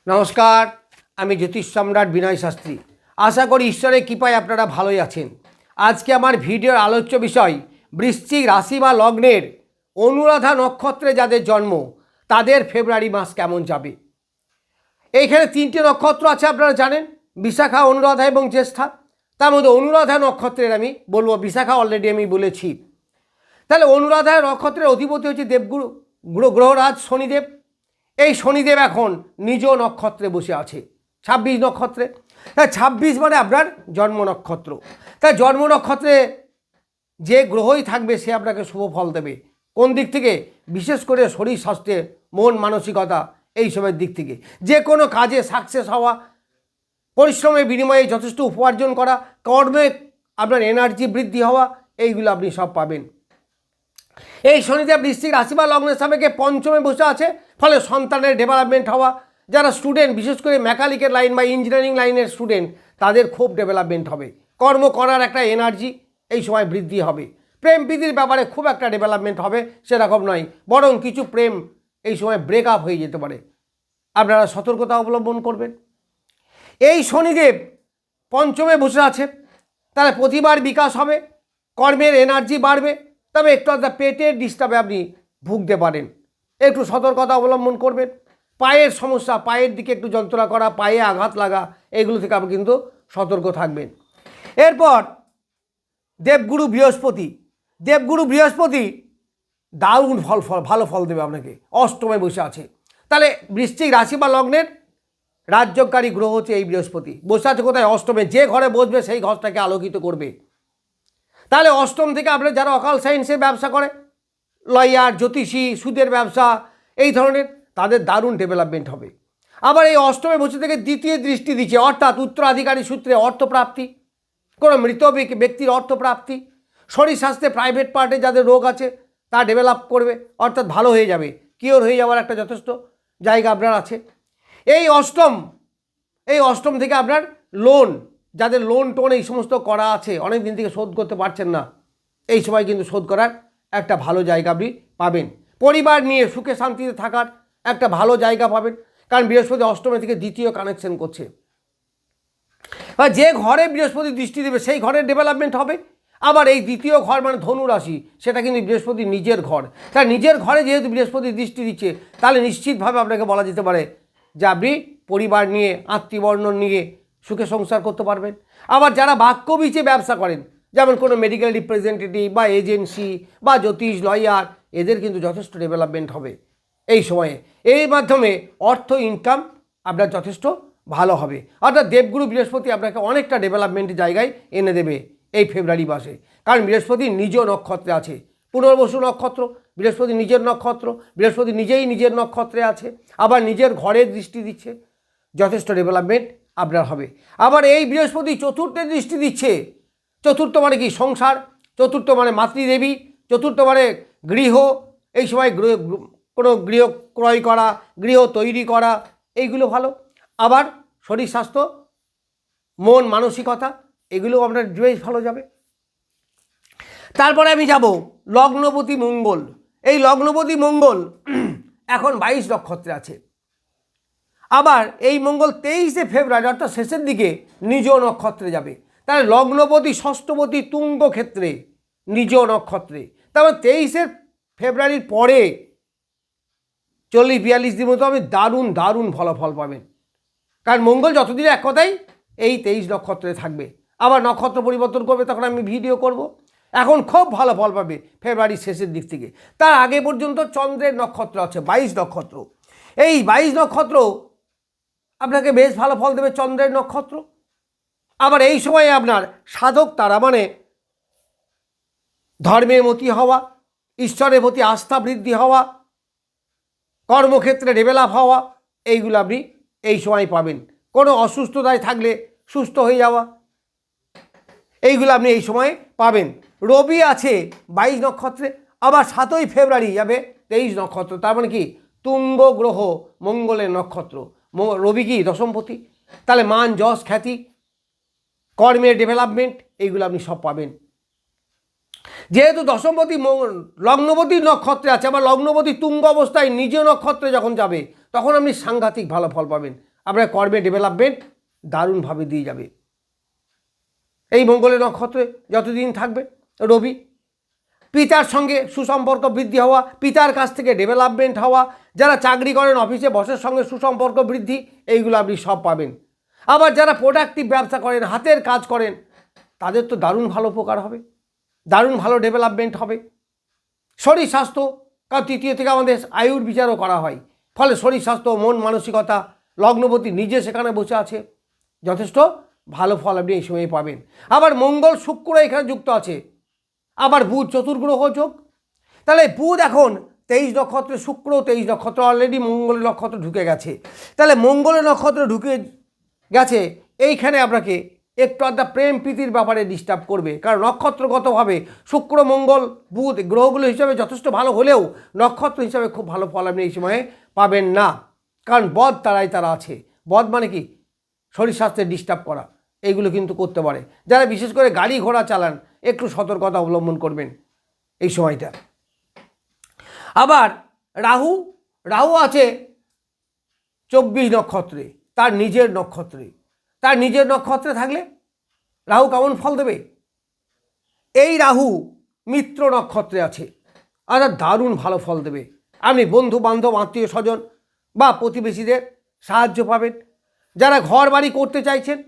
নমস্কার, আমি জ্যোতিষ সম্রাট বিনয় শাস্ত্রী। আশা করি ঈশ্বরের কৃপায় আপনারা ভালোই আছেন। আজকে আমার ভিডিওর আলোচ্য বিষয় বৃশ্চিক রাশি বা লগ্নের অনুরাধা নক্ষত্রে যাদের জন্ম তাদের ফেব্রুয়ারি মাস কেমন যাবে। এইখানে তিনটে নক্ষত্র আছে, আপনারা জানেন, বিশাখা, অনুরাধা এবং জ্যেষ্ঠা। তার মধ্যে অনুরাধা নক্ষত্রের আমি বলবো, বিশাখা অলরেডি আমি বলেছি। তাহলে অনুরাধা নক্ষত্রের অধিপতি হচ্ছে দেবগুরু গ্রহরাজ শনিদেব। এই শনিদেব এখন নিজ নক্ষত্রে বসে আছে 26 নক্ষত্রে। তাই 26 মানে আপনার জন্ম নক্ষত্র। তাই জন্ম নক্ষত্রে যে গ্রহই থাকবে সে আপনাকে শুভ ফল দেবে। কোন দিক থেকে? বিশেষ করে শরীর স্বাস্থ্যে, মন মানসিকতা, এই সবের দিক থেকে। যে কোনো কাজে সাকসেস হওয়া, পরিশ্রমের বিনিময়ে যথেষ্ট উপার্জন করা, কর্মে আপনার এনার্জি বৃদ্ধি হওয়া, এইগুলো আপনি সব পাবেন। এই শনিদেব বৃশ্চিক রাশি বা লগ্নের সাপেক্ষে পঞ্চমে বসে আছে, ফলে সন্তানের ডেভেলপমেন্ট হওয়া। যারা স্টুডেন্ট, বিশেষ করে মেকানিক্যাল লাইন বা ইঞ্জিনিয়ারিং লাইনের স্টুডেন্ট, তাদের খুব ডেভেলপমেন্ট হবে। কর্ম করার একটা এনার্জি এই সময় বৃদ্ধি হবে। প্রেম প্রীতির ব্যাপারে খুব একটা ডেভেলপমেন্ট হবে সেরকম নয়, বরং কিছু প্রেম এই সময় ব্রেক আপ হয়ে যেতে পারে। আপনারা সতর্কতা অবলম্বন করবেন। এই শনিদেব পঞ্চমে বসে আছে, তাহলে প্রতিবার বিকাশ হবে, কর্মের এনার্জি বাড়বে। তবে একটু পেটের ডিস্টার্বে আপনি ভুগতে পারেন, একটু সতর্কতা অবলম্বন করবেন। পায়ের সমস্যা, পায়ের দিকে একটু যন্ত্রণা করা, পায়ে আঘাত লাগা, এগুলো থেকে আপনি কিন্তু সতর্ক থাকবেন। এরপর দেবগুরু বৃহস্পতি দারুণ ভালো ফল দেবে আপনাকে, অষ্টমে বসে আছে। তাহলে বৃশ্চিক রাশি বা লগ্নের রাজ্যকারী গ্রহ হচ্ছে এই বৃহস্পতি। বসে আছে কোথায়? অষ্টমে। যে ঘরে বসবে সেই ঘরটাকে আলোকিত করবে। তাহলে অষ্টম থেকে আপনার যারা অকাল সায়েন্সের ব্যবসা করে, লয়ার, জ্যোতিষী, সুদের ব্যবসা, এই ধরনের, তাদের দারুণ ডেভেলপমেন্ট হবে। আবার এই অষ্টমে বসে থেকে দ্বিতীয় দৃষ্টি দিচ্ছে, অর্থাৎ উত্তরাধিকারী সূত্রে অর্থপ্রাপ্তি, কোনো মৃত ব্যক্তির অর্থপ্রাপ্তি, শরীর স্বাস্থ্যে প্রাইভেট পার্টে যাদের রোগ আছে তা ডেভেলপ করবে, অর্থাৎ ভালো হয়ে যাবে, কিওর হয়ে যাওয়ার একটা যথেষ্ট জায়গা আপনার আছে। এই অষ্টম থেকে আপনার লোন, যাদের লোন টোন এই সমস্ত করা আছে, অনেক দিন থেকে শোধ করতে পারছেন না, এই সময় কিন্তু শোধ করার একটা ভালো জায়গা আপনি পাবেন। পরিবার নিয়ে সুখে শান্তিতে থাকার একটা ভালো জায়গা পাবেন, কারণ বৃহস্পতি অষ্টমে থেকে দ্বিতীয় কানেকশন করছে। বা যে ঘরে বৃহস্পতি দৃষ্টি দেবে সেই ঘরের ডেভেলপমেন্ট হবে। আবার এই দ্বিতীয় ঘর মানে ধনু রাশি, সেটা কিন্তু বৃহস্পতির নিজের ঘর। তাই নিজের ঘরে যেহেতু বৃহস্পতি দৃষ্টি দিচ্ছে, তাহলে নিশ্চিতভাবে আপনাকে বলা যেতে পারে যে আপনি পরিবার নিয়ে, আত্মীয়বর্ণ নিয়ে সুখে সংসার করতে পারবেন। আবার যারা বাক্যবীচে ব্যবসা করেন, যেমন কোনো মেডিকেল রিপ্রেজেন্টেটিভ বা এজেন্সি বা জ্যোতিষ, লয়ার, এদের কিন্তু যথেষ্ট ডেভেলপমেন্ট হবে এই সময়ে। এই মাধ্যমে অর্থ ইনকাম আপনার যথেষ্ট ভালো হবে। অর্থাৎ দেবগুরু বৃহস্পতি আপনাকে অনেকটা ডেভেলপমেন্টের জায়গায় এনে দেবে এই ফেব্রুয়ারি মাসে, কারণ বৃহস্পতি নিজ নক্ষত্রে আছে। পুনর্বসু নক্ষত্র, বৃহস্পতি নিজের নক্ষত্র, বৃহস্পতি নিজেই নিজের নক্ষত্রে আছে, আবার নিজের ঘরের দৃষ্টি দিচ্ছে, যথেষ্ট ডেভেলপমেন্ট আপনার হবে। আবার এই বৃহস্পতি চতুর্থে দৃষ্টি দিচ্ছে। চতুর্থ মানে কি? সংসার। চতুর্থ মানে মাতৃদেবী। চতুর্থ মানে গৃহ। এই সময় কোনো গৃহ ক্রয় করা, গৃহ তৈরি করা, এইগুলো ভালো। আবার শরীর স্বাস্থ্য, মন মানসিকতা, এগুলো আপনার বেশ ভালো যাবে। তারপরে আমি যাব লগ্নপতি মঙ্গল। এই লগ্নপতি মঙ্গল এখন 22 নক্ষত্রে আছে। আবার এই মঙ্গল 23শে ফেব্রুয়ারি অর্থাৎ শেষের দিকে নিজ নক্ষত্রে যাবে। তাহলে লগ্নপতি ষষ্ঠপতি তুঙ্গ ক্ষেত্রে, নিজ নক্ষত্রে। তারপর 23শে ফেব্রুয়ারির পরে 40-42 দিন মতো আপনি দারুণ ফলাফল পাবেন, কারণ মঙ্গল যতদিন এক কথাই এই 23 নক্ষত্রে থাকবে। আবার নক্ষত্র পরিবর্তন করবে, তখন আমি ভিডিও করব। এখন খুব ভালো ফল পাবে ফেব্রুয়ারির শেষের দিক থেকে। তার আগে পর্যন্ত চন্দ্রের নক্ষত্র আছে 22 নক্ষত্র। এই 22 নক্ষত্র আপনাকে বেশ ভালো ফল দেবে, চন্দ্রের নক্ষত্র। আবার এই সময়ে আপনার সাধক তারা মানে ধর্মের মতি হওয়া, ঈশ্বরের প্রতি আস্থা বৃদ্ধি হওয়া, কর্মক্ষেত্রে ডেভেলপ হওয়া, এইগুলো আপনি এই সময় পাবেন। কোনো অসুস্থতায় থাকলে সুস্থ হয়ে যাওয়া, এইগুলো আপনি এই সময়ে পাবেন। রবি আছে 22 নক্ষত্রে। আবার 7ই ফেব্রুয়ারি যাবে 23 নক্ষত্র। তার মানে কি? তুঙ্গ গ্রহ মঙ্গলের নক্ষত্র। রবি কি? দশমপতি। তাহলে মান, যশ, খ্যাতি, কর্মের ডেভেলপমেন্ট, এইগুলো আপনি সব পাবেন। যেহেতু দশমপতি লগ্নপতি নক্ষত্রে আছে, আবার লগ্নপতি তুঙ্গ অবস্থায় নিজ নক্ষত্রে যখন যাবে, তখন আপনি সাংঘাতিক ভালো ফল পাবেন। আপনার কর্মে ডেভেলপমেন্ট দারুণভাবে দিয়ে যাবে। এই মঙ্গলের নক্ষত্রে যতদিন থাকবে রবি, পিতার সঙ্গে সুসম্পর্ক বৃদ্ধি হওয়া, পিতার কাছ থেকে ডেভেলপমেন্ট হওয়া, যারা চাকরি করেন অফিসে বসের সঙ্গে সুসম্পর্ক বৃদ্ধি, এইগুলো আপনি সব পাবেন। আবার যারা প্রোডাক্টিভ ব্যবসা করেন, হাতের কাজ করেন, তাদের তো দারুণ ভালো উপকার হবে, দারুণ ভালো ডেভেলপমেন্ট হবে। শরীর স্বাস্থ্য, কারণ তৃতীয় থেকে আমাদের আয়ুর বিচারও করা হয়, ফলে শরীর স্বাস্থ্য, মন মানসিকতা, লগ্নপতি নিজে সেখানে বসে আছে, যথেষ্ট ভালো ফল আপনি এই সময়ে পাবেন। আবার মঙ্গল শুক্র এখানে যুক্ত আছে, আবার বুধ চতুর্গ্রহ যোগ। তাহলে বুধ এখন 23 নক্ষত্রে, শুক্র 23 নক্ষত্র, অলরেডি মঙ্গলের নক্ষত্র ঢুকে গেছে। তাহলে মঙ্গলের নক্ষত্র ঢুকে গেছে, এইখানে আপনাকে একটু আধটা প্রেম প্রীতির ব্যাপারে ডিস্টার্ব করবে, কারণ নক্ষত্রগতভাবে শুক্র মঙ্গল বুধ গ্রহগুলো হিসাবে যথেষ্ট ভালো হলেও নক্ষত্র হিসাবে খুব ভালো ফল আপনি এই সময়ে পাবেন না, কারণ বদ তারাই তারা আছে। বদ মানে কি? শরীর স্বাস্থ্যে ডিস্টার্ব করা, এইগুলো কিন্তু করতে পারে। যারা বিশেষ করে গাড়ি ঘোড়া চালান একটু সতর্কতা অবলম্বন করবেন এই সময়টা। আবার রাহু আছে 24 নক্ষত্রে, তার নিজের নক্ষত্রে। তার নিজের নক্ষত্রে থাকলে রাহু কেমন ফল দেবে? এই রাহু মিত্র নক্ষত্রে আছে, অর্থাৎ দারুণ ভালো ফল দেবে। আপনি বন্ধু বান্ধব, আত্মীয় স্বজন বা প্রতিবেশীদের সাহায্য পাবেন। যারা ঘর বাড়ি করতে চাইছেন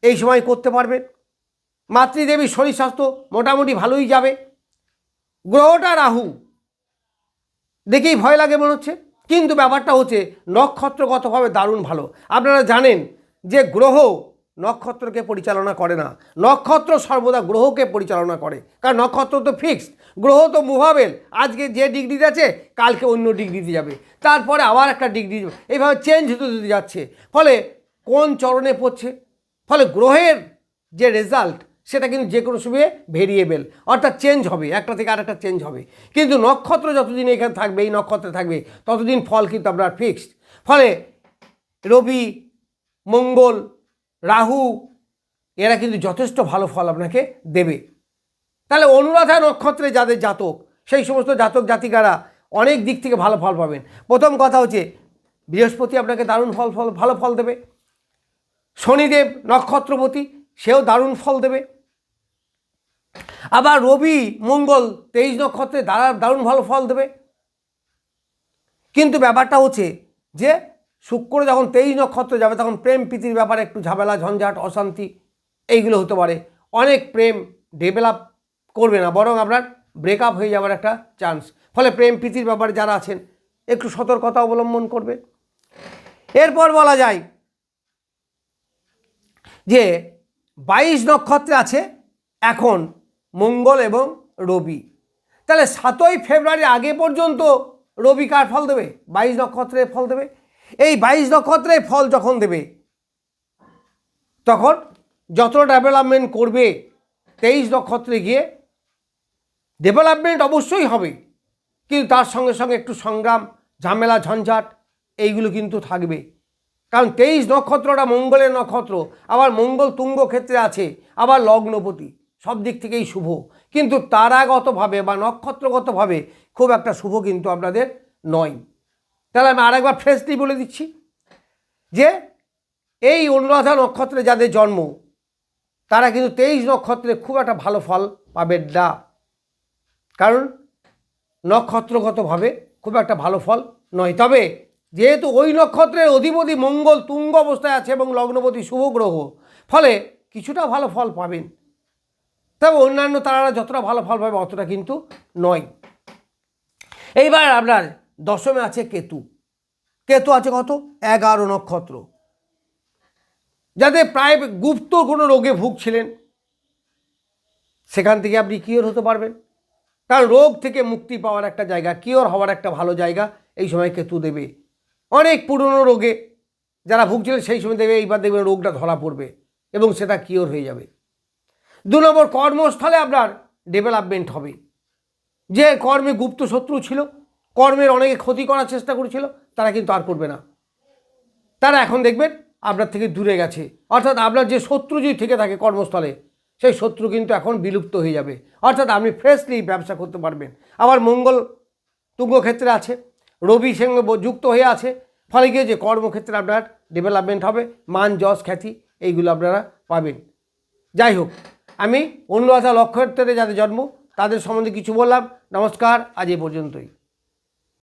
এই সময় করতে পারবেন। মাতৃদেবীর শরীর স্বাস্থ্য মোটামুটি ভালোই যাবে। গ্রহটা রাহু দেখেই ভয় লাগে মনে হচ্ছে, কিন্তু ব্যাপারটা হচ্ছে নক্ষত্রগতভাবে দারুণ ভালো। আপনারা জানেন যে গ্রহ নক্ষত্রকে পরিচালনা করে না, নক্ষত্র সর্বদা গ্রহকে পরিচালনা করে, কারণ নক্ষত্র তো ফিক্সড, গ্রহ তো মুভাবেল। আজকে যে ডিগ্রিতে আছে কালকে অন্য ডিগ্রিতে যাবে, তারপরে আবার একটা ডিগ্রি, এইভাবে চেঞ্জ হতে যাচ্ছে। ফলে কোন চরণে পড়ছে, ফলে গ্রহের যে রেজাল্ট সেটা কিন্তু যে কোনো সময়ে ভেরিয়েবল, অর্থাৎ চেঞ্জ হবে, একটা থেকে আরেকটা চেঞ্জ হবে। কিন্তু নক্ষত্র যতদিন এখানে থাকবে, এই নক্ষত্রে থাকবে, ততদিন ফল কিন্তু আপনার ফিক্সড। ফলে রবি, মঙ্গল, রাহু এরা কিন্তু যথেষ্ট ভালো ফল আপনাকে দেবে। তাহলে অনুরাধা নক্ষত্রে যাদের জাতক, সেই সমস্ত জাতক জাতিকারা অনেক দিক থেকে ভালো ফল পাবেন। প্রথম কথা হচ্ছে বৃহস্পতি আপনাকে দারুণ ভালো ফল দেবে। শনিদেব নক্ষত্রপতি, সেও দারুণ ফল দেবে। আবার রবি মঙ্গল 23 নক্ষত্রে দারুণ ভালো ফল দেবে। কিন্তু ব্যাপারটা হচ্ছে যে শুক্র যখন 23 নক্ষত্রে যাবে তখন প্রেম প্রীতির ব্যাপারে একটু ঝামেলা, ঝঞ্ঝাট, অশান্তি এইগুলো হতে পারে। অনেক প্রেম ডেভেলপ করবে না, বরং আপনার ব্রেকআপ হয়ে যাওয়ার একটা চান্স। ফলে প্রেম প্রীতির ব্যাপারে যারা আছেন একটু সতর্কতা অবলম্বন করবে। এরপর বলা যায় যে 22 নক্ষত্রে আছে এখন মঙ্গল এবং রবি। তাহলে 7ই ফেব্রুয়ারি আগে পর্যন্ত রবি কার ফল দেবে? 22 নক্ষত্রের ফল দেবে। এই 22 নক্ষত্রের ফল যখন দেবে তখন যত ডেভেলপমেন্ট করবে 23 নক্ষত্রে গিয়ে ডেভেলপমেন্ট অবশ্যই হবে, কিন্তু তার সঙ্গে সঙ্গে একটু সংগ্রাম, ঝামেলা, ঝঞ্ঝাট এইগুলো কিন্তু থাকবে। কারণ 23 নক্ষত্রটা মঙ্গলের নক্ষত্র, আবার মঙ্গল তুঙ্গ ক্ষেত্রে আছে, আবার লগ্নপতি, সব দিক থেকেই শুভ, কিন্তু তারাগতভাবে বা নক্ষত্রগতভাবে খুব একটা শুভ কিন্তু আপনাদের নয়। তাহলে আমি আরেকবার ফ্রেশলি বলে দিচ্ছি যে এই অনুরাধা নক্ষত্রে যাদের জন্ম তারা কিন্তু 23 নক্ষত্রে খুব একটা ভালো ফল পাবেন না, কারণ নক্ষত্রগতভাবে খুব একটা ভালো ফল নয়। তবে যেহেতু ওই নক্ষত্রের অধিপতি মঙ্গল তুঙ্গ অবস্থায় আছে এবং লগ্নপতি শুভ গ্রহ, ফলে কিছুটা ভালো ফল পাবেন। তবে অন্যান্য তারারা যতটা ভালো ফল পাবে অতটা কিন্তু নয়। এইবার আপনার দশমে আছে কেতু। কেতু আছে কত? 11 নক্ষত্র। যাদের প্রায় গুপ্ত কোনো রোগে ভুগছিলেন সেখান থেকে আপনি কিওর হতে পারবেন, কারণ রোগ থেকে মুক্তি পাওয়ার একটা জায়গা, কিওর হওয়ার একটা ভালো জায়গা এই সময় কেতু দেবে। অনেক পুরনো রোগে যারা ভুগছিলেন সেই সময় দেবে, এইবার দেখবেন রোগটা ধরা পড়বে এবং সেটা কিওর হয়ে যাবে। 2 নম্বর, কর্মস্থলে আপনার ডেভেলপমেন্ট হবে। যে কর্মে গুপ্ত শত্রু ছিল, কর্মের অনেকে ক্ষতি করার চেষ্টা করেছিল, তারা কিন্তু আর করবে না। তারা এখন দেখবেন আপনার থেকে দূরে গেছে, অর্থাৎ আপনার যে শত্রু যদি থেকে থাকে কর্মস্থলে, সেই শত্রু কিন্তু এখন বিলুপ্ত হয়ে যাবে, অর্থাৎ আপনি ফ্রেশলি ব্যবসা করতে পারবেন। আবার মঙ্গল তুঙ্গ ক্ষেত্রে আছে, রবি সঙ্গে যুক্ত হয়ে আছে, ফলে কি যে কর্মক্ষেত্রে আপনার ডেভেলপমেন্ট হবে, মান যশ খ্যাতি এইগুলো আপনারা পাবেন। যাই হোক, আমি অনুরাধা নক্ষত্রে যাদের জন্ম তাদের সম্বন্ধে কিছু বললাম। নমস্কার, আজ এই পর্যন্তই।